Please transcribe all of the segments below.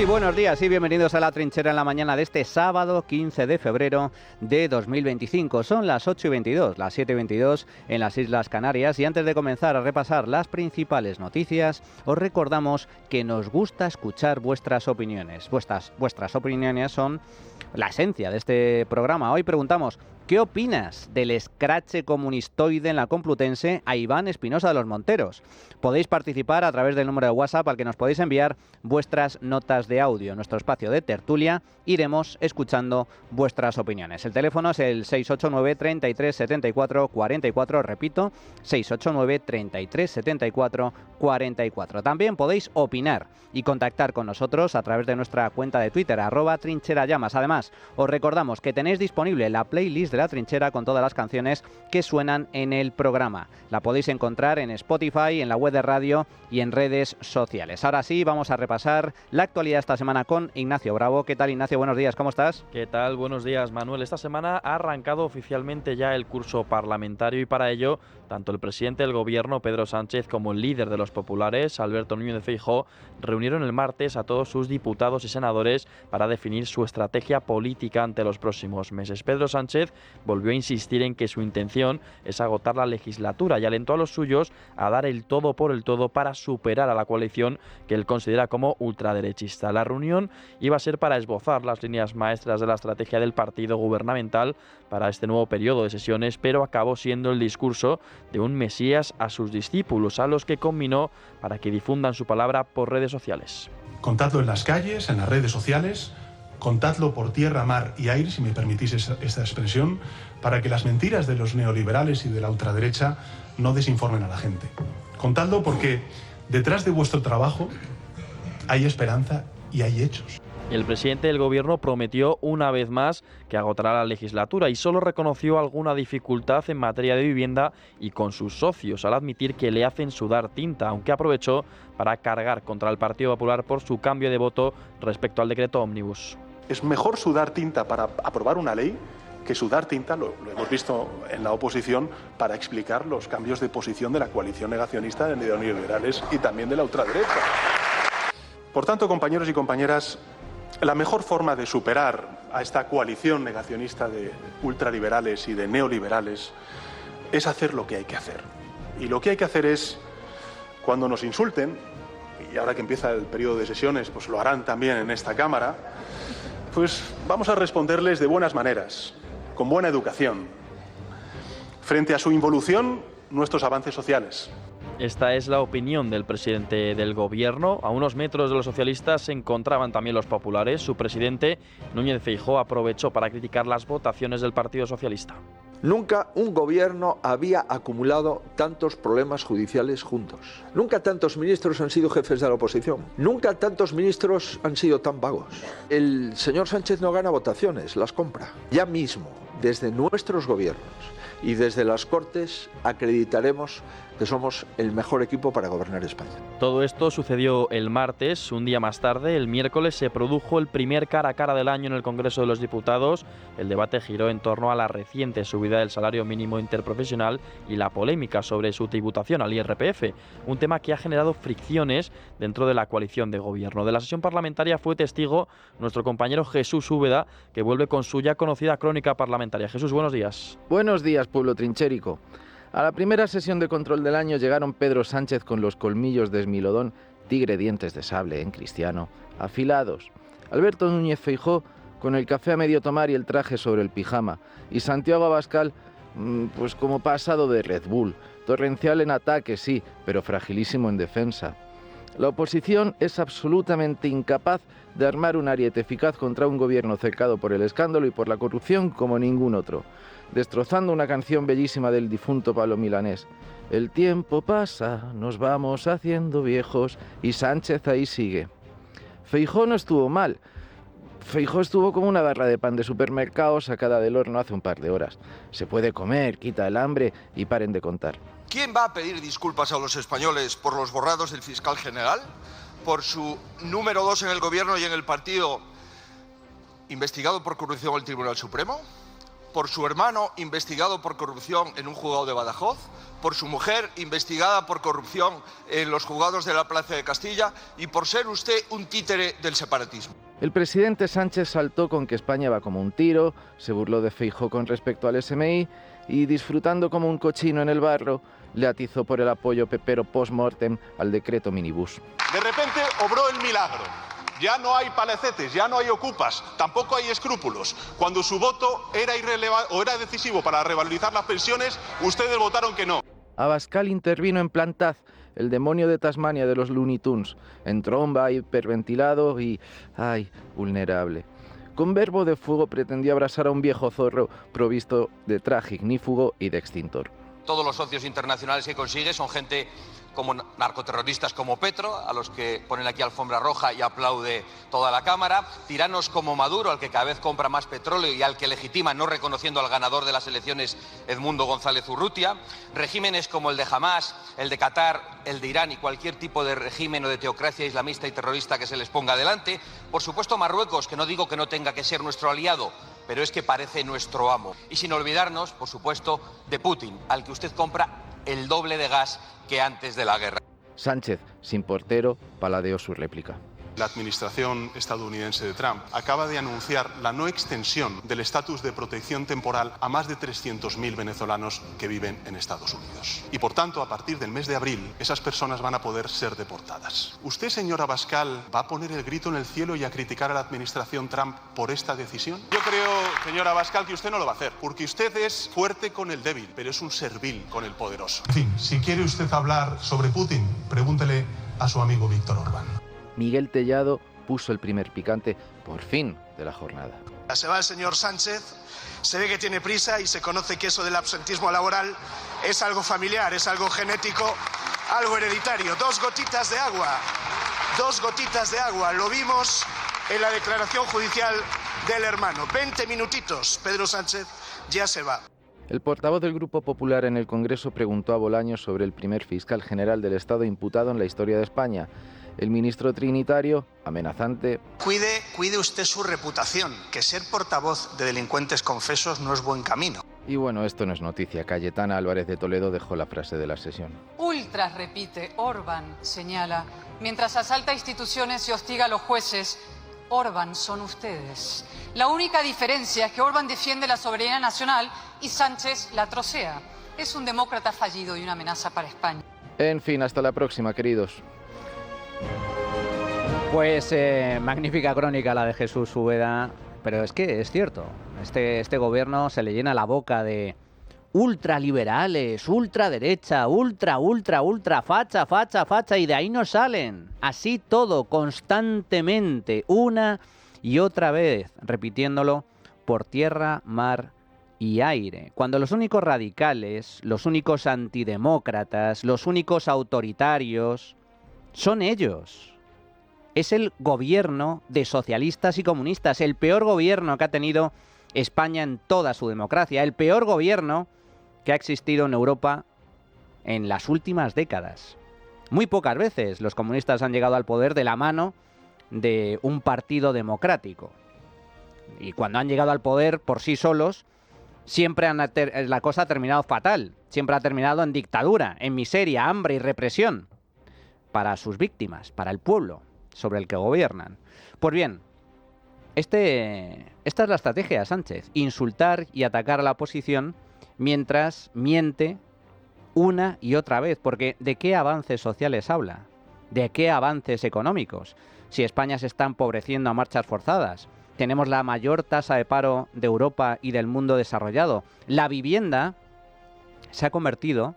Muy buenos días y bienvenidos a La Trinchera en la mañana de este sábado 15 de febrero de 2025. Son las 8:22, las 7:22 en las Islas Canarias, y antes de comenzar a repasar las principales noticias, os recordamos que nos gusta escuchar vuestras opiniones. Vuestras opiniones son la esencia de este programa. Hoy preguntamos: ¿qué opinas del escrache comunistoide en la Complutense a Iván Espinosa de los Monteros? Podéis participar a través del número de WhatsApp al que nos podéis enviar vuestras notas de audio. En nuestro espacio de tertulia iremos escuchando vuestras opiniones. El teléfono es el 689 33 74 44, repito, 689 33 74 44. También podéis opinar y contactar con nosotros a través de nuestra cuenta de Twitter, @trincherallamas. Además, os recordamos que tenéis disponible la playlist de La Trinchera con todas las canciones que suenan en el programa. La podéis encontrar en Spotify, en la web de radio y en redes sociales. Ahora sí, vamos a repasar la actualidad esta semana con Ignacio Bravo. ¿Qué tal, Ignacio? Buenos días, ¿cómo estás? ¿Qué tal? Buenos días, Manuel. Esta semana ha arrancado oficialmente ya el curso parlamentario y para ello tanto el presidente del Gobierno, Pedro Sánchez, como el líder de los populares, Alberto Núñez Feijóo, reunieron el martes a todos sus diputados y senadores para definir su estrategia política ante los próximos meses. Pedro Sánchez volvió a insistir en que su intención es agotar la legislatura y alentó a los suyos a dar el todo por el todo para superar a la coalición que él considera como ultraderechista. La reunión iba a ser para esbozar las líneas maestras de la estrategia del partido gubernamental para este nuevo periodo de sesiones, pero acabó siendo el discurso de un mesías a sus discípulos, a los que combinó para que difundan su palabra por redes sociales. Contadlo en las calles, en las redes sociales, contadlo por tierra, mar y aire, si me permitís esta expresión, para que las mentiras de los neoliberales y de la ultraderecha no desinformen a la gente. Contadlo porque detrás de vuestro trabajo hay esperanza y hay hechos. El presidente del Gobierno prometió una vez más que agotará la legislatura y solo reconoció alguna dificultad en materia de vivienda y con sus socios al admitir que le hacen sudar tinta, aunque aprovechó para cargar contra el Partido Popular por su cambio de voto respecto al decreto ómnibus. Es mejor sudar tinta para aprobar una ley que sudar tinta, lo hemos visto en la oposición, para explicar los cambios de posición de la coalición negacionista de neoliberales y también de la ultraderecha. Por tanto, compañeros y compañeras, la mejor forma de superar a esta coalición negacionista de ultraliberales y de neoliberales es hacer lo que hay que hacer. Y lo que hay que hacer es, cuando nos insulten, y ahora que empieza el periodo de sesiones, pues lo harán también en esta Cámara, pues vamos a responderles de buenas maneras, con buena educación. Frente a su involución, nuestros avances sociales. Esta es la opinión del presidente del Gobierno. A unos metros de los socialistas se encontraban también los populares. Su presidente, Núñez Feijóo, aprovechó para criticar las votaciones del Partido Socialista. Nunca un gobierno había acumulado tantos problemas judiciales juntos. Nunca tantos ministros han sido jefes de la oposición. Nunca tantos ministros han sido tan vagos. El señor Sánchez no gana votaciones, las compra. Ya mismo, desde nuestros gobiernos y desde las Cortes, acreditaremos que somos el mejor equipo para gobernar España. Todo esto sucedió el martes. Un día más tarde, el miércoles, se produjo el primer cara a cara del año en el Congreso de los Diputados. El debate giró en torno a la reciente subida del salario mínimo interprofesional y la polémica sobre su tributación al IRPF, un tema que ha generado fricciones dentro de la coalición de gobierno. De la sesión parlamentaria fue testigo nuestro compañero Jesús Úbeda, que vuelve con su ya conocida crónica parlamentaria. Jesús, buenos días. Buenos días, pueblo trinchérico. A la primera sesión de control del año llegaron Pedro Sánchez con los colmillos de Esmilodón, tigre dientes de sable en cristiano, afilados. Alberto Núñez Feijóo con el café a medio tomar y el traje sobre el pijama. Y Santiago Abascal, pues como pasado de Red Bull. Torrencial en ataque, sí, pero fragilísimo en defensa. La oposición es absolutamente incapaz de armar un ariete eficaz contra un gobierno cercado por el escándalo y por la corrupción como ningún otro, destrozando una canción bellísima del difunto Pablo Milanés. El tiempo pasa, nos vamos haciendo viejos, y Sánchez ahí sigue. Feijóo no estuvo mal. Feijóo estuvo como una barra de pan de supermercado sacada del horno hace un par de horas. Se puede comer, quita el hambre y paren de contar. ¿Quién va a pedir disculpas a los españoles por los borrados del fiscal general? ¿Por su número 2 en el gobierno y en el partido investigado por corrupción al Tribunal Supremo? por su hermano investigado por corrupción en un juzgado de Badajoz, por su mujer investigada por corrupción en los juzgados de la Plaza de Castilla y por ser usted un títere del separatismo. El presidente Sánchez saltó con que España va como un tiro, se burló de Feijóo con respecto al SMI y, disfrutando como un cochino en el barro, le atizó por el apoyo pepero post-mortem al decreto minibús. De repente obró el milagro. Ya no hay palacetes, ya no hay ocupas, tampoco hay escrúpulos. Cuando su voto era era decisivo para revalorizar las pensiones, ustedes votaron que no. Abascal intervino en plan Taz, el demonio de Tasmania de los Looney Tunes, en tromba, hiperventilado y, vulnerable. Con verbo de fuego pretendió abrazar a un viejo zorro provisto de traje ignífugo y de extintor. Todos los socios internacionales que consigue son gente como narcoterroristas como Petro, a los que ponen aquí alfombra roja y aplaude toda la Cámara, tiranos como Maduro, al que cada vez compra más petróleo y al que legitima no reconociendo al ganador de las elecciones, Edmundo González Urrutia, regímenes como el de Hamás, el de Qatar, el de Irán y cualquier tipo de régimen o de teocracia islamista y terrorista que se les ponga delante, por supuesto Marruecos, que no digo que no tenga que ser nuestro aliado, pero es que parece nuestro amo. Y sin olvidarnos, por supuesto, de Putin, al que usted compra el doble de gas que antes de la guerra. Sánchez, sin portero, paladeó su réplica. La administración estadounidense de Trump acaba de anunciar la no extensión del estatus de protección temporal a más de 300.000 venezolanos que viven en Estados Unidos. Y por tanto, a partir del mes de abril, esas personas van a poder ser deportadas. ¿Usted, señor Abascal, va a poner el grito en el cielo y a criticar a la administración Trump por esta decisión? Yo creo, señor Abascal, que usted no lo va a hacer, porque usted es fuerte con el débil, pero es un servil con el poderoso. En fin, si quiere usted hablar sobre Putin, pregúntele a su amigo Víctor Orbán. Miguel Tellado puso el primer picante, por fin, de la jornada. Se va el señor Sánchez, se ve que tiene prisa y se conoce que eso del absentismo laboral es algo familiar, es algo genético, algo hereditario. 2 gotitas de agua, 2 gotitas de agua, lo vimos en la declaración judicial del hermano. 20 minutitos, Pedro Sánchez ya se va. El portavoz del Grupo Popular en el Congreso preguntó a Bolaños sobre el primer fiscal general del Estado imputado en la historia de España. El ministro trinitario, amenazante. Cuide usted su reputación, que ser portavoz de delincuentes confesos no es buen camino. Y bueno, esto no es noticia. Cayetana Álvarez de Toledo dejó la frase de la sesión. Ultras, repite, Orbán señala, mientras asalta instituciones y hostiga a los jueces, Orbán son ustedes. La única diferencia es que Orbán defiende la soberanía nacional y Sánchez la trocea. Es un demócrata fallido y una amenaza para España. En fin, hasta la próxima, queridos. Pues magnífica crónica la de Jesús Úbeda, pero es que es cierto, este gobierno se le llena la boca de ultraliberales, ultraderecha, ultra, facha, y de ahí no salen. Así todo, constantemente, una y otra vez, repitiéndolo por tierra, mar y aire. Cuando los únicos radicales, los únicos antidemócratas, los únicos autoritarios son ellos. Es el gobierno de socialistas y comunistas, el peor gobierno que ha tenido España en toda su democracia, el peor gobierno que ha existido en Europa en las últimas décadas. Muy pocas veces los comunistas han llegado al poder de la mano de un partido democrático. Y cuando han llegado al poder por sí solos, siempre la cosa ha terminado fatal, siempre ha terminado en dictadura, en miseria, hambre y represión para sus víctimas, para el pueblo sobre el que gobiernan. Pues bien, esta es la estrategia de Sánchez, insultar y atacar a la oposición mientras miente una y otra vez, porque ¿de qué avances sociales habla? ¿De qué avances económicos? Si España se está empobreciendo a marchas forzadas, tenemos la mayor tasa de paro de Europa y del mundo desarrollado. La vivienda se ha convertido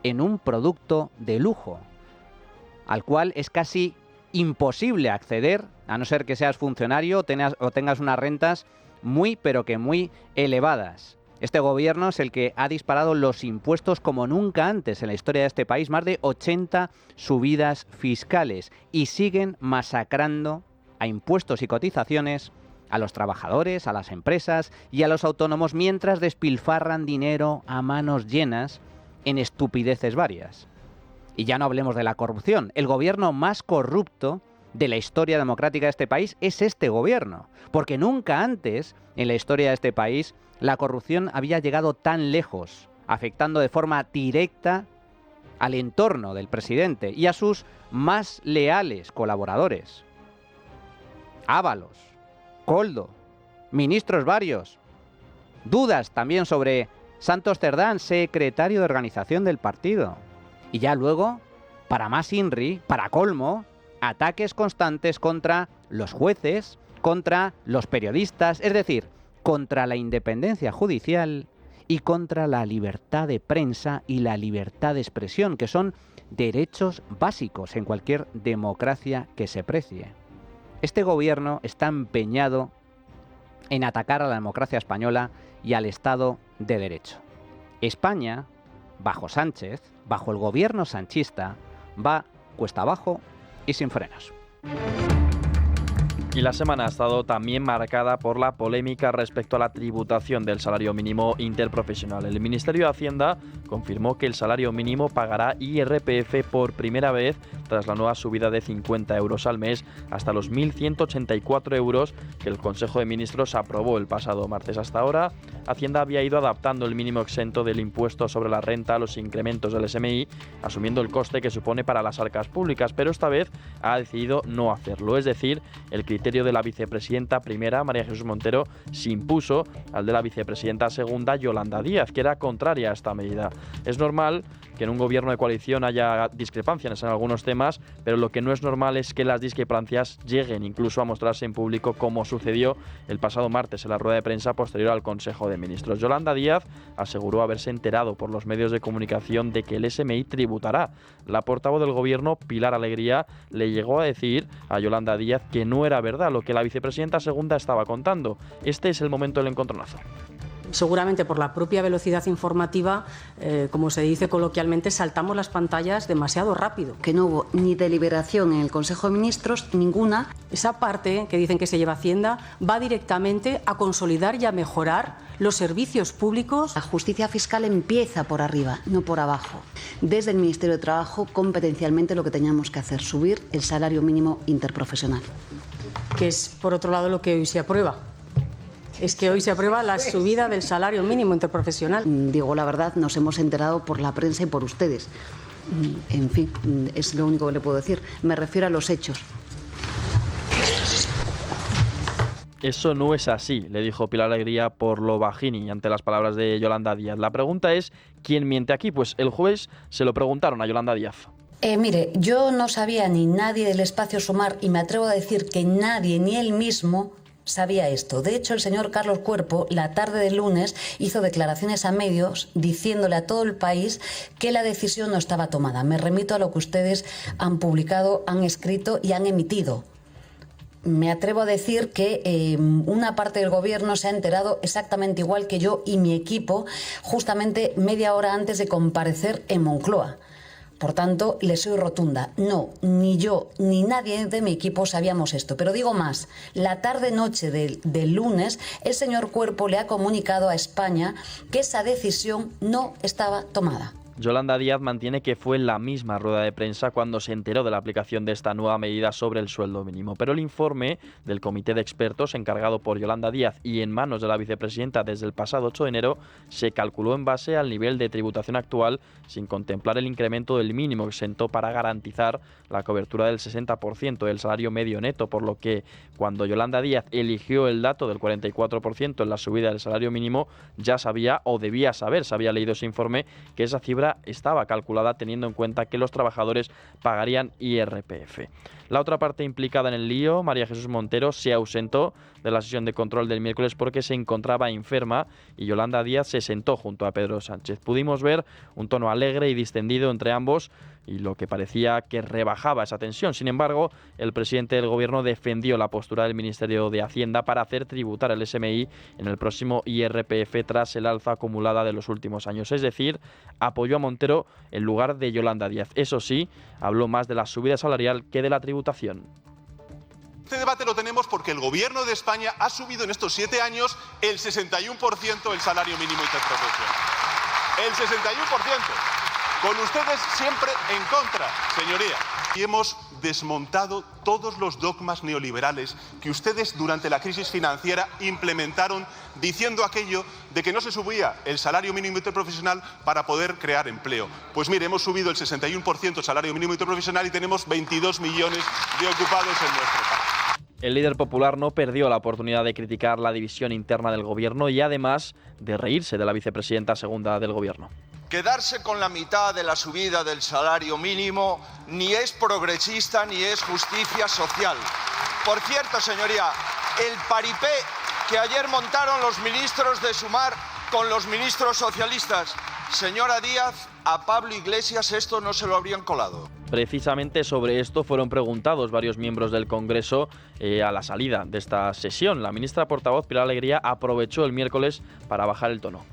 en un producto de lujo, al cual es casi imposible acceder, a no ser que seas funcionario o tengas unas rentas muy, pero que muy elevadas. Este gobierno es el que ha disparado los impuestos como nunca antes en la historia de este país, más de 80 subidas fiscales, y siguen masacrando a impuestos y cotizaciones a los trabajadores, a las empresas y a los autónomos, mientras despilfarran dinero a manos llenas en estupideces varias. Y ya no hablemos de la corrupción. El gobierno más corrupto de la historia democrática de este país es este gobierno, porque nunca antes en la historia de este país la corrupción había llegado tan lejos, afectando de forma directa al entorno del presidente y a sus más leales colaboradores. Ábalos, Koldo, ministros varios. Dudas también sobre Santos Cerdán, secretario de organización del partido. Y ya luego, para más INRI, para colmo, ataques constantes contra los jueces, contra los periodistas, es decir, contra la independencia judicial y contra la libertad de prensa y la libertad de expresión, que son derechos básicos en cualquier democracia que se precie. Este gobierno está empeñado en atacar a la democracia española y al Estado de Derecho. España, bajo Sánchez, bajo el gobierno sanchista, va cuesta abajo y sin frenos. Y la semana ha estado también marcada por la polémica respecto a la tributación del salario mínimo interprofesional. El Ministerio de Hacienda confirmó que el salario mínimo pagará IRPF por primera vez tras la nueva subida de 50 euros al mes hasta los 1.184 euros que el Consejo de Ministros aprobó el pasado martes. Hasta ahora, Hacienda había ido adaptando el mínimo exento del impuesto sobre la renta a los incrementos del SMI, asumiendo el coste que supone para las arcas públicas, pero esta vez ha decidido no hacerlo. Es decir, el criterio de la vicepresidenta primera, María Jesús Montero, se impuso al de la vicepresidenta segunda, Yolanda Díaz, que era contraria a esta medida. Es normal que en un gobierno de coalición haya discrepancias en algunos temas, pero lo que no es normal es que las discrepancias lleguen incluso a mostrarse en público, como sucedió el pasado martes en la rueda de prensa posterior al Consejo de Ministros. Yolanda Díaz aseguró haberse enterado por los medios de comunicación de que el SMI tributará. La portavoz del gobierno, Pilar Alegría, le llegó a decir a Yolanda Díaz que no era verdad lo que la vicepresidenta segunda estaba contando. Este es el momento del encontronazo. Seguramente por la propia velocidad informativa, como se dice coloquialmente, saltamos las pantallas demasiado rápido. Que no hubo ni deliberación en el Consejo de Ministros, ninguna. Esa parte que dicen que se lleva Hacienda va directamente a consolidar y a mejorar los servicios públicos. La justicia fiscal empieza por arriba, no por abajo. Desde el Ministerio de Trabajo, competencialmente lo que teníamos que hacer, subir el salario mínimo interprofesional. Que es, por otro lado, lo que hoy se aprueba. Es que hoy se aprueba la subida del salario mínimo interprofesional. Digo la verdad, nos hemos enterado por la prensa y por ustedes. En fin, es lo único que le puedo decir. Me refiero a los hechos. Eso no es así, le dijo Pilar Alegría por lo bajini ante las palabras de Yolanda Díaz. La pregunta es, ¿quién miente aquí? Pues el jueves se lo preguntaron a Yolanda Díaz. Mire, yo no sabía ni nadie del espacio Sumar y me atrevo a decir que nadie, ni él mismo, sabía esto. De hecho, el señor Carlos Cuerpo, la tarde del lunes, hizo declaraciones a medios diciéndole a todo el país que la decisión no estaba tomada. Me remito a lo que ustedes han publicado, han escrito y han emitido. Me atrevo a decir que una parte del gobierno se ha enterado exactamente igual que yo y mi equipo, justamente media hora antes de comparecer en Moncloa. Por tanto, le soy rotunda. No, ni yo ni nadie de mi equipo sabíamos esto. Pero digo más, la tarde-noche del lunes, el señor Cuerpo le ha comunicado a España que esa decisión no estaba tomada. Yolanda Díaz mantiene que fue en la misma rueda de prensa cuando se enteró de la aplicación de esta nueva medida sobre el sueldo mínimo. Pero el informe del comité de expertos encargado por Yolanda Díaz y en manos de la vicepresidenta desde el pasado 8 de enero se calculó en base al nivel de tributación actual sin contemplar el incremento del mínimo exento para garantizar la cobertura del 60% del salario medio neto, por lo que cuando Yolanda Díaz eligió el dato del 44% en la subida del salario mínimo ya sabía o debía saber, se había leído ese informe, que esa cifra estaba calculada teniendo en cuenta que los trabajadores pagarían IRPF. La otra parte implicada en el lío, María Jesús Montero, se ausentó de la sesión de control del miércoles porque se encontraba enferma y Yolanda Díaz se sentó junto a Pedro Sánchez. Pudimos ver un tono alegre y distendido entre ambos y lo que parecía que rebajaba esa tensión. Sin embargo, el presidente del gobierno defendió la postura del Ministerio de Hacienda para hacer tributar el SMI en el próximo IRPF tras el alza acumulada de los últimos años. Es decir, apoyó a Montero en lugar de Yolanda Díaz. Eso sí, habló más de la subida salarial que de la tributación. Este debate lo tenemos porque el gobierno de España ha subido en estos 7 años el 61% del salario mínimo interprofesional. El 61%. Con ustedes siempre en contra, señoría. Y hemos desmontado todos los dogmas neoliberales que ustedes durante la crisis financiera implementaron diciendo aquello de que no se subía el salario mínimo interprofesional para poder crear empleo. Pues mire, hemos subido el 61% el salario mínimo interprofesional y tenemos 22 millones de ocupados en nuestro país. El líder popular no perdió la oportunidad de criticar la división interna del gobierno y además de reírse de la vicepresidenta segunda del gobierno. Quedarse con la mitad de la subida del salario mínimo ni es progresista ni es justicia social. Por cierto, señoría, el paripé que ayer montaron los ministros de Sumar con los ministros socialistas, señora Díaz, a Pablo Iglesias esto no se lo habrían colado. Precisamente sobre esto fueron preguntados varios miembros del Congreso a la salida de esta sesión. La ministra portavoz Pilar Alegría aprovechó el miércoles para bajar el tono.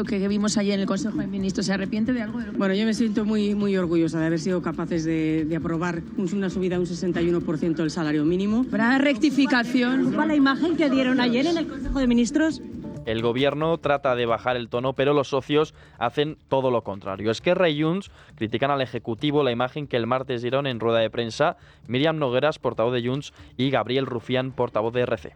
Que vimos ayer en el Consejo de Ministros, ¿se arrepiente de algo? Bueno, yo me siento muy orgullosa de haber sido capaces de aprobar una subida de un 61% del salario mínimo. ¿Habrá rectificación? ¿Cuál la imagen que dieron ayer en el Consejo de Ministros? El gobierno trata de bajar el tono, pero los socios hacen todo lo contrario. Esquerra y Junts critican al Ejecutivo la imagen que el martes dieron en rueda de prensa Míriam Nogueras, portavoz de Junts, y Gabriel Rufián, portavoz de RC.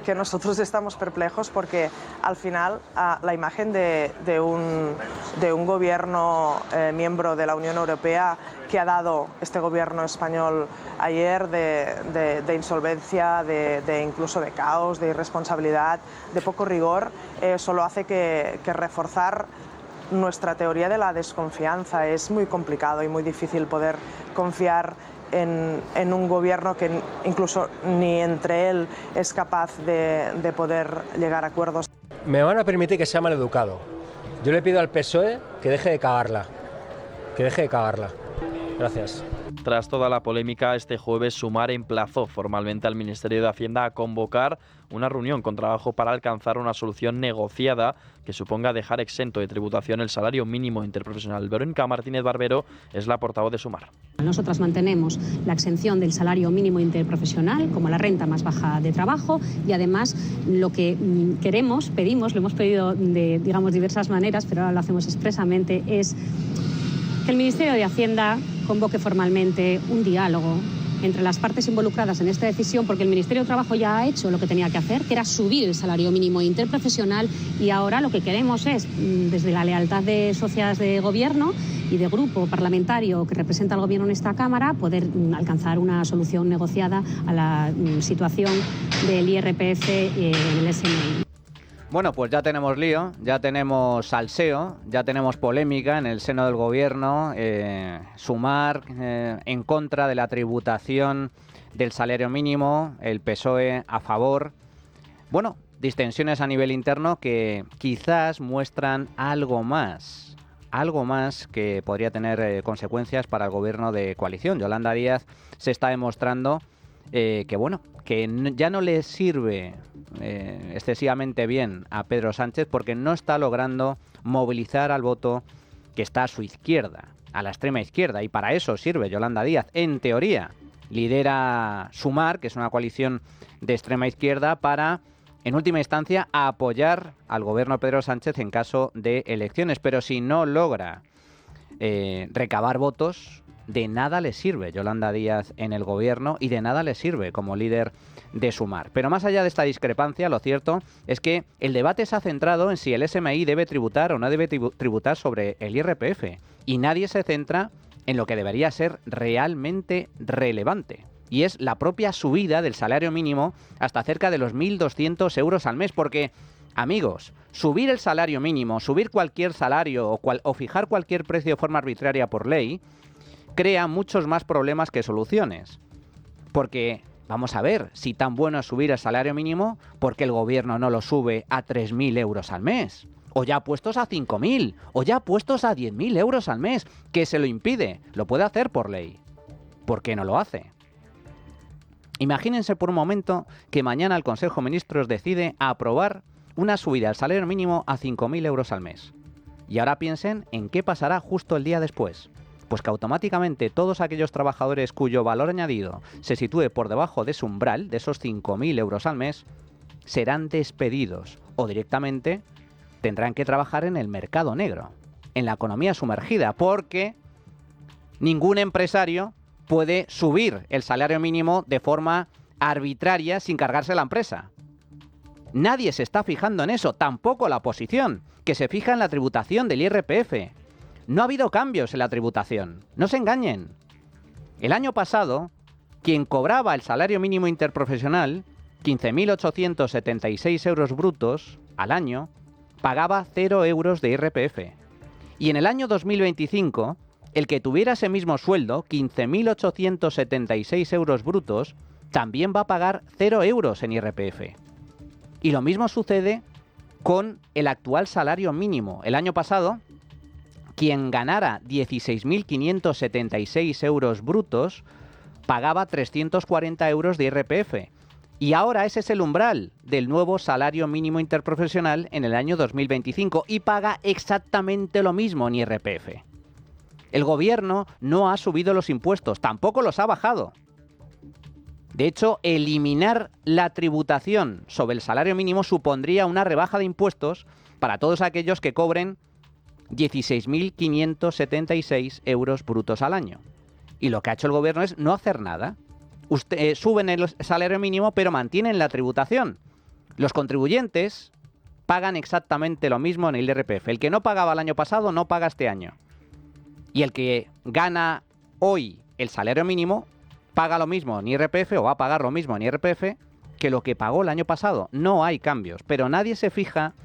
Que nosotros estamos perplejos porque al final la imagen de un gobierno miembro de la Unión Europea que ha dado este gobierno español ayer de insolvencia, de incluso de caos, de irresponsabilidad, de poco rigor, solo hace que reforzar nuestra teoría de la desconfianza. Es muy complicado y muy difícil poder confiar en un gobierno que incluso ni entre él es capaz de poder llegar a acuerdos. Me van a permitir que sea maleducado. Yo le pido al PSOE que deje de cagarla. Gracias. Tras toda la polémica, este jueves Sumar emplazó formalmente al Ministerio de Hacienda a convocar una reunión con trabajo para alcanzar una solución negociada que suponga dejar exento de tributación el salario mínimo interprofesional. Verónica Martínez Barbero es la portavoz de Sumar. Nosotras mantenemos la exención del salario mínimo interprofesional como la renta más baja de trabajo y además lo que pedimos, lo hemos pedido de diversas maneras, pero ahora lo hacemos expresamente, es que el Ministerio de Hacienda convoque formalmente un diálogo entre las partes involucradas en esta decisión, porque el Ministerio de Trabajo ya ha hecho lo que tenía que hacer, que era subir el salario mínimo interprofesional, y ahora lo que queremos es, desde la lealtad de socias de gobierno y de grupo parlamentario que representa al gobierno en esta Cámara, poder alcanzar una solución negociada a la situación del IRPF en el SMI. Bueno, pues ya tenemos lío, ya tenemos salseo, ya tenemos polémica en el seno del gobierno, Sumar en contra de la tributación del salario mínimo, el PSOE a favor. Bueno, distensiones a nivel interno que quizás muestran algo más que podría tener consecuencias para el gobierno de coalición. Yolanda Díaz se está demostrando que ya no le sirve excesivamente bien a Pedro Sánchez porque no está logrando movilizar al voto que está a su izquierda, a la extrema izquierda, y para eso sirve Yolanda Díaz. En teoría lidera Sumar, que es una coalición de extrema izquierda, para, en última instancia, apoyar al gobierno de Pedro Sánchez en caso de elecciones, pero si no logra recabar votos, de nada le sirve Yolanda Díaz en el gobierno y de nada le sirve como líder de Sumar. Pero más allá de esta discrepancia, lo cierto es que el debate se ha centrado en si el SMI debe tributar o no debe tributar sobre el IRPF, y nadie se centra en lo que debería ser realmente relevante, y es la propia subida del salario mínimo hasta cerca de los 1.200 euros al mes, porque, amigos, subir el salario mínimo, subir cualquier salario o fijar cualquier precio de forma arbitraria por ley, crea muchos más problemas que soluciones. Porque, vamos a ver, si tan bueno es subir el salario mínimo, ¿por qué el gobierno no lo sube a 3.000 euros al mes? O ya puestos a 5.000, o ya puestos a 10.000 euros al mes. ¿Qué se lo impide? Lo puede hacer por ley. ¿Por qué no lo hace? Imagínense por un momento que mañana el Consejo de Ministros decide aprobar una subida del salario mínimo a 5.000 euros al mes. Y ahora piensen en qué pasará justo el día después. Pues que automáticamente todos aquellos trabajadores cuyo valor añadido se sitúe por debajo de ese umbral, de esos 5.000 euros al mes, serán despedidos o directamente tendrán que trabajar en el mercado negro, en la economía sumergida, porque ningún empresario puede subir el salario mínimo de forma arbitraria sin cargarse la empresa. Nadie se está fijando en eso, tampoco la oposición, que se fija en la tributación del IRPF. No ha habido cambios en la tributación, no se engañen. El año pasado, quien cobraba el salario mínimo interprofesional, 15.876 euros brutos al año, pagaba 0 euros de IRPF. Y en el año 2025, el que tuviera ese mismo sueldo, 15.876 euros brutos, también va a pagar 0 euros en IRPF. Y lo mismo sucede con el actual salario mínimo. El año pasado, quien ganara 16.576 euros brutos, pagaba 340 euros de IRPF. Y ahora ese es el umbral del nuevo salario mínimo interprofesional en el año 2025 y paga exactamente lo mismo en IRPF. El gobierno no ha subido los impuestos, tampoco los ha bajado. De hecho, eliminar la tributación sobre el salario mínimo supondría una rebaja de impuestos para todos aquellos que cobren 16.576 euros brutos al año. Y lo que ha hecho el gobierno es no hacer nada. Suben el salario mínimo, pero mantienen la tributación. Los contribuyentes pagan exactamente lo mismo en el IRPF. El que no pagaba el año pasado no paga este año. Y el que gana hoy el salario mínimo paga lo mismo en IRPF o va a pagar lo mismo en IRPF que lo que pagó el año pasado. No hay cambios, pero nadie se fija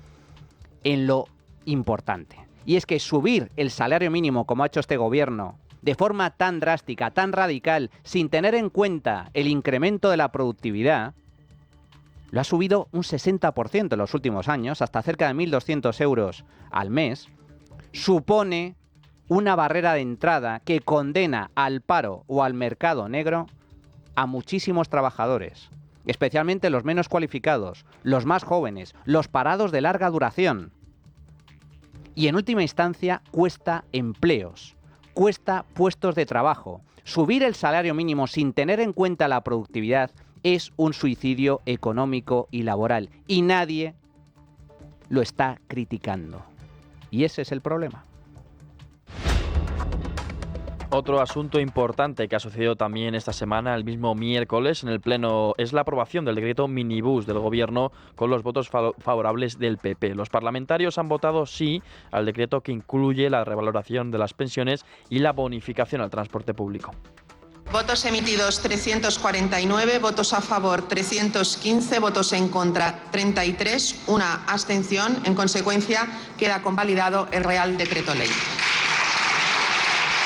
en lo importante. Y es que subir el salario mínimo como ha hecho este gobierno de forma tan drástica, tan radical, sin tener en cuenta el incremento de la productividad, lo ha subido un 60% en los últimos años, hasta cerca de 1.200 euros al mes, supone una barrera de entrada que condena al paro o al mercado negro a muchísimos trabajadores, especialmente los menos cualificados, los más jóvenes, los parados de larga duración. Y en última instancia cuesta empleos, cuesta puestos de trabajo. Subir el salario mínimo sin tener en cuenta la productividad es un suicidio económico y laboral. Y nadie lo está criticando. Y ese es el problema. Otro asunto importante que ha sucedido también esta semana, el mismo miércoles, en el Pleno, es la aprobación del decreto minibús del Gobierno con los votos favorables del PP. Los parlamentarios han votado sí al decreto que incluye la revaloración de las pensiones y la bonificación al transporte público. Votos emitidos 349, votos a favor 315, votos en contra 33, una abstención. En consecuencia, queda convalidado el Real Decreto Ley.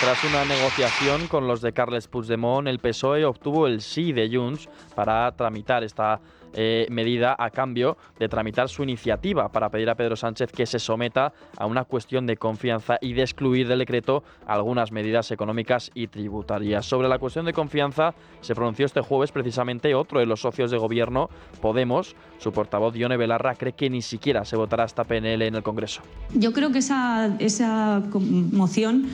Tras una negociación con los de Carles Puigdemont, el PSOE obtuvo el sí de Junts para tramitar esta medida a cambio de tramitar su iniciativa para pedir a Pedro Sánchez que se someta a una cuestión de confianza y de excluir del decreto algunas medidas económicas y tributarias. Sobre la cuestión de confianza se pronunció este jueves precisamente otro de los socios de gobierno, Podemos. Su portavoz, Ione Belarra, cree que ni siquiera se votará esta PNL en el Congreso. Yo creo que esa moción,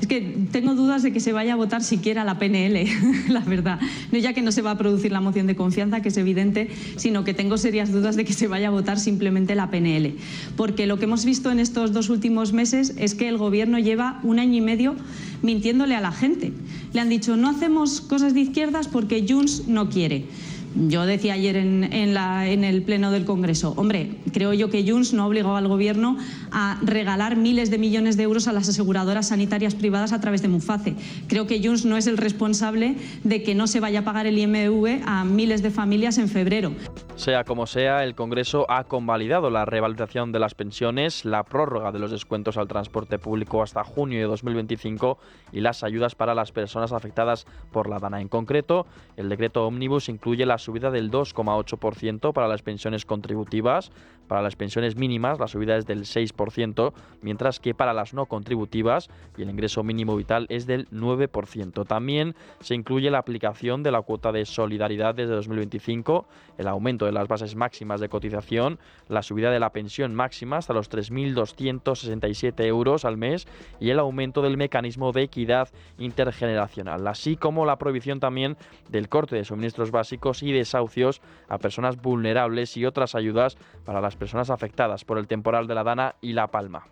es que tengo dudas de que se vaya a votar siquiera la PNL, la verdad. No ya que no se va a producir la moción de confianza, que es evidente, sino que tengo serias dudas de que se vaya a votar simplemente la PNL. Porque lo que hemos visto en estos 2 últimos meses es que el Gobierno lleva 1 año y medio mintiéndole a la gente. Le han dicho, no hacemos cosas de izquierdas porque Junts no quiere. Yo decía ayer en el Pleno del Congreso, hombre, creo yo que Junts no ha obligado al Gobierno a regalar miles de millones de euros a las aseguradoras sanitarias privadas a través de Muface. Creo que Junts no es el responsable de que no se vaya a pagar el IMV a miles de familias en febrero. Sea como sea, el Congreso ha convalidado la revalorización de las pensiones, la prórroga de los descuentos al transporte público hasta junio de 2025 y las ayudas para las personas afectadas por la DANA. En concreto, el decreto Ómnibus incluye la subida del 2,8% para las pensiones contributivas. Para las pensiones mínimas la subida es del 6%, mientras que para las no contributivas y el ingreso mínimo vital es del 9%. También se incluye la aplicación de la cuota de solidaridad desde 2025, el aumento de las bases máximas de cotización, la subida de la pensión máxima hasta los 3.267 euros al mes y el aumento del mecanismo de equidad intergeneracional, así como la prohibición también del corte de suministros básicos y desahucios a personas vulnerables y otras ayudas para las personas afectadas por el temporal de la Dana y La Palma.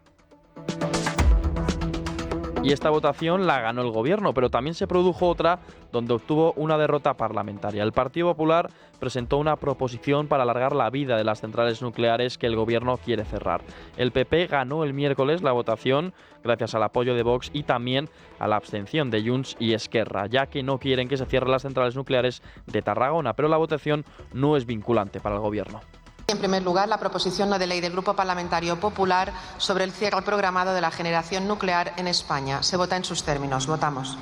Y esta votación la ganó el Gobierno, pero también se produjo otra donde obtuvo una derrota parlamentaria. El Partido Popular presentó una proposición para alargar la vida de las centrales nucleares que el Gobierno quiere cerrar. El PP ganó el miércoles la votación gracias al apoyo de Vox y también a la abstención de Junts y Esquerra, ya que no quieren que se cierren las centrales nucleares de Tarragona, pero la votación no es vinculante para el Gobierno. En primer lugar, la proposición no de ley del Grupo Parlamentario Popular sobre el cierre programado de la generación nuclear en España. Se vota en sus términos. Votamos.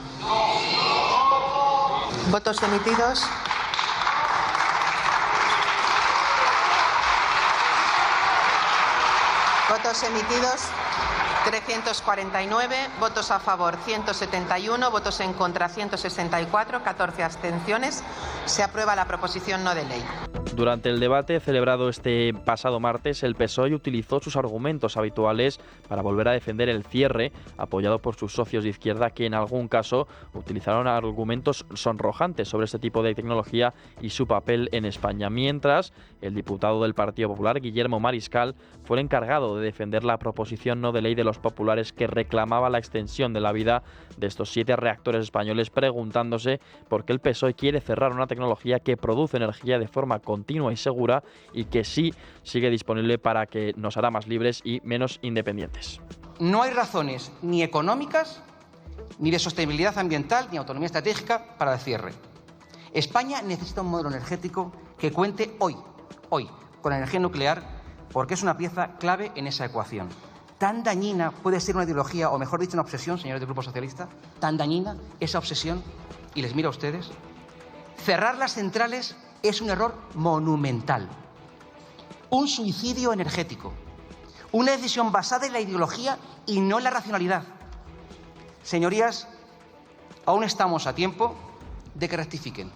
Votos emitidos. Votos emitidos. 349, votos a favor 171, votos en contra 164, 14 abstenciones. Se aprueba la proposición no de ley. Durante el debate celebrado este pasado martes, el PSOE utilizó sus argumentos habituales para volver a defender el cierre, apoyado por sus socios de izquierda que en algún caso utilizaron argumentos sonrojantes sobre este tipo de tecnología y su papel en España. Mientras, el diputado del Partido Popular, Guillermo Mariscal, fue el encargado de defender la proposición no de ley de los populares que reclamaba la extensión de la vida de estos 7 reactores españoles, preguntándose por qué el PSOE quiere cerrar una tecnología que produce energía de forma continua y segura y que sí sigue disponible para que nos hará más libres y menos independientes. No hay razones ni económicas, ni de sostenibilidad ambiental, ni autonomía estratégica para el cierre. España necesita un modelo energético que cuente hoy con la energía nuclear, porque es una pieza clave en esa ecuación. Tan dañina puede ser una ideología, o mejor dicho, una obsesión, señores del Grupo Socialista, tan dañina esa obsesión, y les miro a ustedes. Cerrar las centrales es un error monumental, un suicidio energético, una decisión basada en la ideología y no en la racionalidad. Señorías, aún estamos a tiempo de que rectifiquen.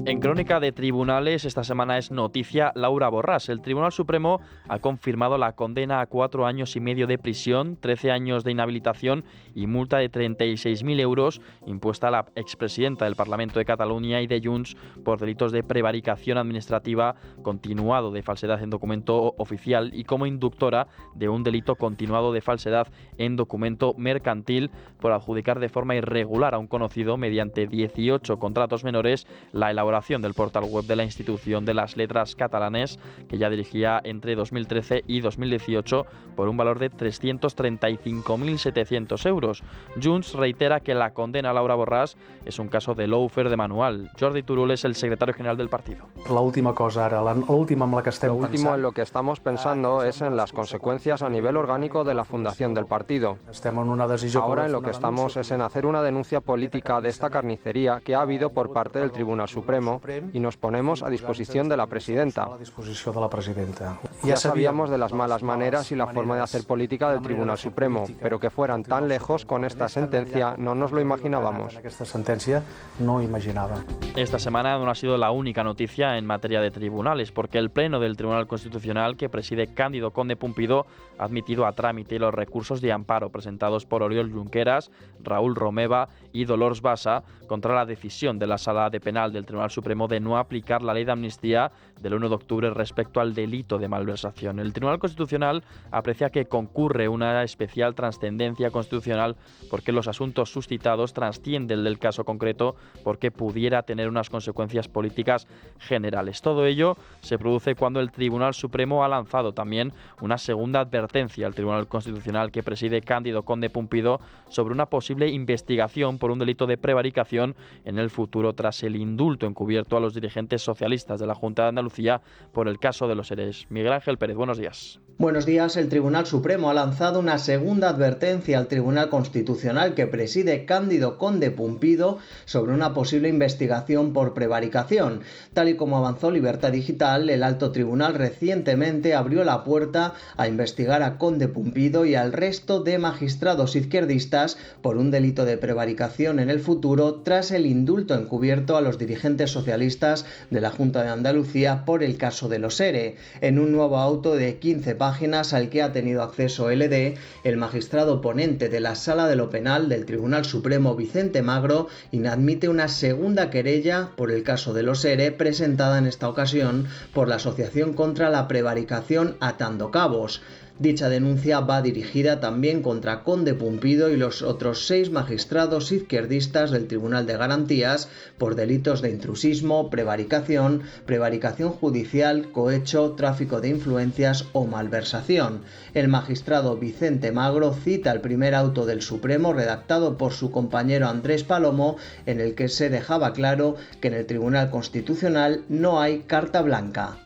En crónica de tribunales, esta semana es noticia Laura Borràs. El Tribunal Supremo ha confirmado la condena a 4 años y medio de prisión, 13 años de inhabilitación y multa de 36.000 euros impuesta a la expresidenta del Parlamento de Cataluña y de Junts por delitos de prevaricación administrativa continuado de falsedad en documento oficial y como inductora de un delito continuado de falsedad en documento mercantil por adjudicar de forma irregular a un conocido mediante 18 contratos menores la elaboración del portal web de la Institución de las Letras Catalanes, que ya dirigía entre 2013 y 2018 por un valor de 335.700 euros. Junts reitera que la condena a Laura Borràs es un caso de lawfare de manual. Jordi Turull es el secretario general del partido. Lo último en lo que estamos pensando es en las consecuencias a nivel orgánico de la fundación del partido. Ahora en lo que estamos es en hacer una denuncia política de esta carnicería que ha habido por parte del Tribunal Supremo y nos ponemos a disposición de la presidenta. Ya sabíamos de las malas maneras y la forma de hacer política del Tribunal Supremo, pero que fueran tan lejos con esta sentencia no nos lo imaginábamos. Esta semana no ha sido la única noticia en materia de tribunales, porque el Pleno del Tribunal Constitucional, que preside Cándido Conde Pumpido, ha admitido a trámite los recursos de amparo presentados por Oriol Junqueras, Raúl Romeva y Dolors Bassa contra la decisión de la Sala de Penal del Tribunal Supremo de no aplicar la ley de amnistía del 1 de octubre respecto al delito de malversación. El Tribunal Constitucional aprecia que concurre una especial trascendencia constitucional porque los asuntos suscitados trascienden del caso concreto porque pudiera tener unas consecuencias políticas generales. Todo ello se produce cuando el Tribunal Supremo ha lanzado también una segunda advertencia al Tribunal Constitucional que preside Cándido Conde Pumpido sobre una posible investigación por un delito de prevaricación en el futuro tras el indulto encubierto a los dirigentes socialistas de la Junta de Andalucía por el caso de los ERE. Miguel Ángel Pérez, buenos días. Buenos días. El Tribunal Supremo ha lanzado una segunda advertencia al Tribunal Constitucional que preside Cándido Conde Pumpido sobre una posible investigación por prevaricación. Tal y como avanzó Libertad Digital, el alto tribunal recientemente abrió la puerta a investigar a Conde Pumpido y al resto de magistrados izquierdistas por un delito de prevaricación en el futuro tras el indulto encubierto a los dirigentes socialistas de la Junta de Andalucía por el caso de los ERE. En un nuevo auto de 15 páginas al que ha tenido acceso LD, el magistrado ponente de la Sala de lo Penal del Tribunal Supremo, Vicente Magro, inadmite una segunda querella por el caso de los ERE presentada en esta ocasión por la Asociación contra la Prevaricación Atando Cabos. Dicha denuncia va dirigida también contra Conde Pumpido y los otros 6 magistrados izquierdistas del Tribunal de Garantías por delitos de intrusismo, prevaricación judicial, cohecho, tráfico de influencias o malversación. El magistrado Vicente Magro cita el primer auto del Supremo redactado por su compañero Andrés Palomo, en el que se dejaba claro que en el Tribunal Constitucional no hay carta blanca.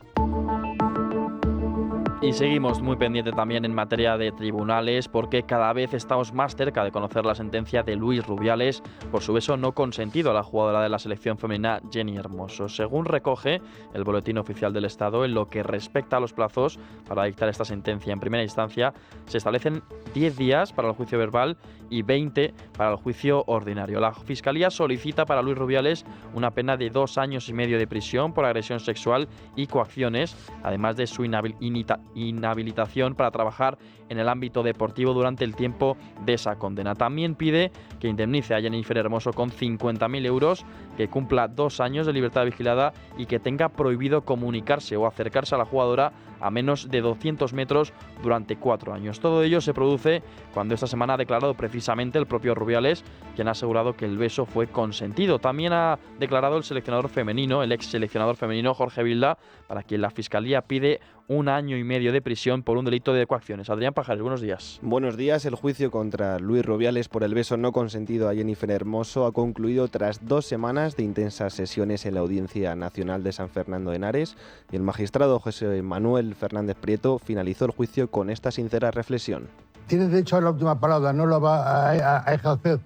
Y seguimos muy pendiente también en materia de tribunales, porque cada vez estamos más cerca de conocer la sentencia de Luis Rubiales por su beso no consentido a la jugadora de la selección femenina Jenny Hermoso. Según recoge el Boletín Oficial del Estado, en lo que respecta a los plazos para dictar esta sentencia en primera instancia, se establecen 10 días para el juicio verbal y 20 para el juicio ordinario. La Fiscalía solicita para Luis Rubiales una pena de 2 años y medio de prisión por agresión sexual y coacciones, además de su inhabilitación para trabajar en el ámbito deportivo durante el tiempo de esa condena. También pide que indemnice a Jennifer Hermoso con 50.000 euros, que cumpla 2 años de libertad vigilada y que tenga prohibido comunicarse o acercarse a la jugadora a menos de 200 metros durante 4 años. Todo ello se produce cuando esta semana ha declarado precisamente el propio Rubiales, quien ha asegurado que el beso fue consentido. También ha declarado el seleccionador femenino, el ex seleccionador femenino Jorge Vilda, para quien la Fiscalía pide 1 año y medio de prisión por un delito de coacciones. Adrián Pajares, buenos días. Buenos días. El juicio contra Luis Rubiales por el beso no consentido a Jennifer Hermoso ha concluido tras 2 semanas de intensas sesiones en la Audiencia Nacional de San Fernando de Henares, y el magistrado José Manuel Fernández Prieto finalizó el juicio con esta sincera reflexión. Tiene derecho a la última palabra, no lo va a ejercer.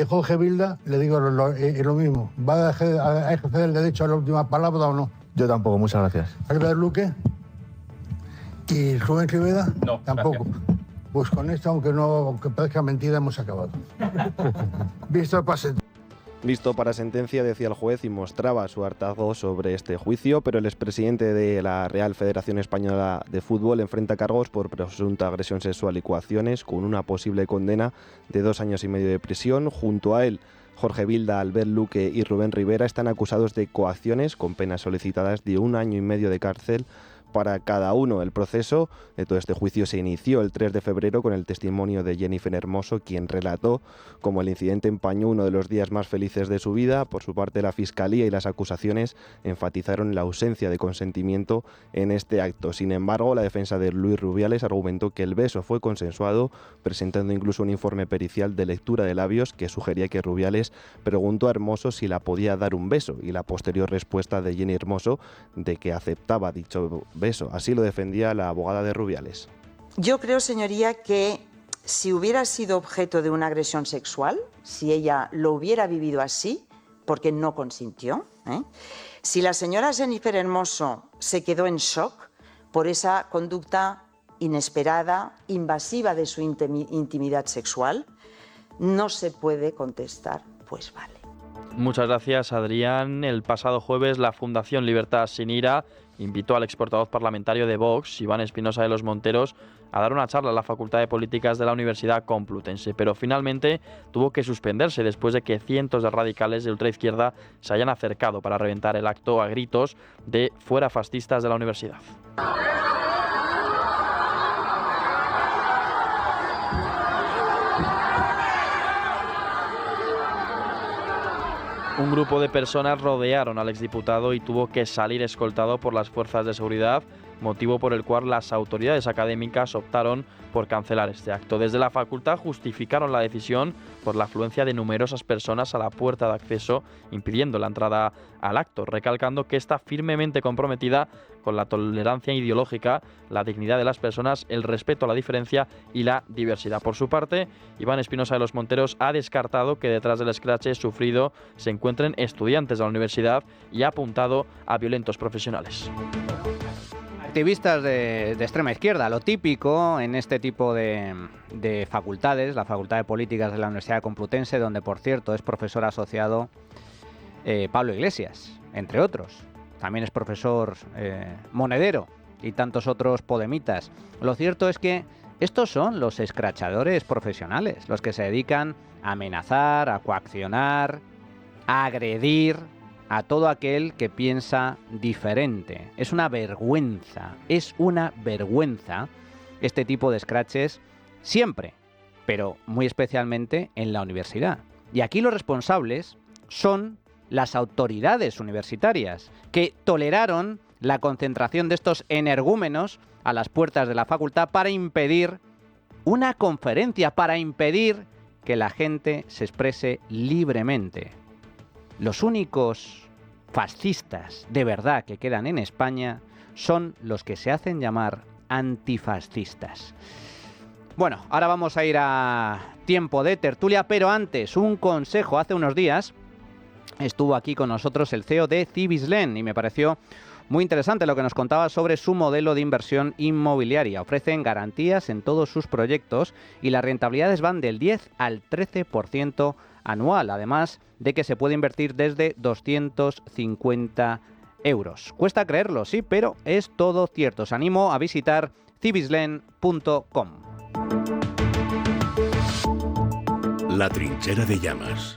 Jorge Vilda, le digo lo mismo, ¿va a ejercer el derecho a la última palabra o no? Yo tampoco, muchas gracias. Albert Luque y Rubén Rivera, no, tampoco. Gracias. Pues con esto, aunque parezca mentira, hemos acabado. Visto para sentencia, decía el juez, y mostraba su hartazgo sobre este juicio, pero el expresidente de la Real Federación Española de Fútbol enfrenta cargos por presunta agresión sexual y coacciones, con una posible condena de 2 años y medio de prisión. Junto a él, Jorge Vilda, Albert Luque y Rubén Rivera están acusados de coacciones con penas solicitadas de 1 año y medio de cárcel para cada uno. El proceso de todo este juicio se inició el 3 de febrero con el testimonio de Jennifer Hermoso, quien relató cómo el incidente empañó uno de los días más felices de su vida. Por su parte, la Fiscalía y las acusaciones enfatizaron la ausencia de consentimiento en este acto. Sin embargo, la defensa de Luis Rubiales argumentó que el beso fue consensuado, presentando incluso un informe pericial de lectura de labios que sugería que Rubiales preguntó a Hermoso si la podía dar un beso, y la posterior respuesta de Jenny Hermoso de que aceptaba dicho beso. Así lo defendía la abogada de Rubiales. Yo creo, señoría, que si hubiera sido objeto de una agresión sexual, si ella lo hubiera vivido así, porque no consintió, si la señora Jennifer Hermoso se quedó en shock por esa conducta inesperada, invasiva de su intimidad sexual, no se puede contestar, pues vale. Muchas gracias, Adrián. El pasado jueves, la Fundación Libertad Sin Ira invitó al exportavoz parlamentario de Vox, Iván Espinosa de los Monteros, a dar una charla a la Facultad de Políticas de la Universidad Complutense, pero finalmente tuvo que suspenderse después de que cientos de radicales de ultraizquierda se hayan acercado para reventar el acto a gritos de "fuera fascistas" de la universidad. Un grupo de personas rodearon al exdiputado y tuvo que salir escoltado por las fuerzas de seguridad, motivo por el cual las autoridades académicas optaron por cancelar este acto. Desde la facultad justificaron la decisión por la afluencia de numerosas personas a la puerta de acceso, impidiendo la entrada al acto, recalcando que está firmemente comprometida con la tolerancia ideológica, la dignidad de las personas, el respeto a la diferencia y la diversidad. Por su parte, Iván Espinosa de los Monteros ha descartado que detrás del escrache sufrido se encuentren estudiantes de la universidad y ha apuntado a violentos profesionales. Activistas de extrema izquierda, lo típico en este tipo de facultades, la Facultad de Políticas de la Universidad Complutense, donde por cierto es profesor asociado Pablo Iglesias, entre otros. También es profesor Monedero y tantos otros podemitas. Lo cierto es que estos son los escrachadores profesionales, los que se dedican a amenazar, a coaccionar, a agredir a todo aquel que piensa diferente. Es una vergüenza este tipo de scratches siempre, pero muy especialmente en la universidad. Y aquí los responsables son las autoridades universitarias, que toleraron la concentración de estos energúmenos a las puertas de la facultad para impedir una conferencia, para impedir que la gente se exprese libremente. Los únicos fascistas de verdad que quedan en España son los que se hacen llamar antifascistas. Bueno, ahora vamos a ir a tiempo de tertulia, pero antes un consejo. Hace unos días estuvo aquí con nosotros el CEO de Cibislen y me pareció muy interesante lo que nos contaba sobre su modelo de inversión inmobiliaria. Ofrecen garantías en todos sus proyectos y las rentabilidades van del 10 al 13% anual, además de que se puede invertir desde 250 euros. Cuesta creerlo, sí, pero es todo cierto. Os animo a visitar cibislen.com. La trinchera de llamas.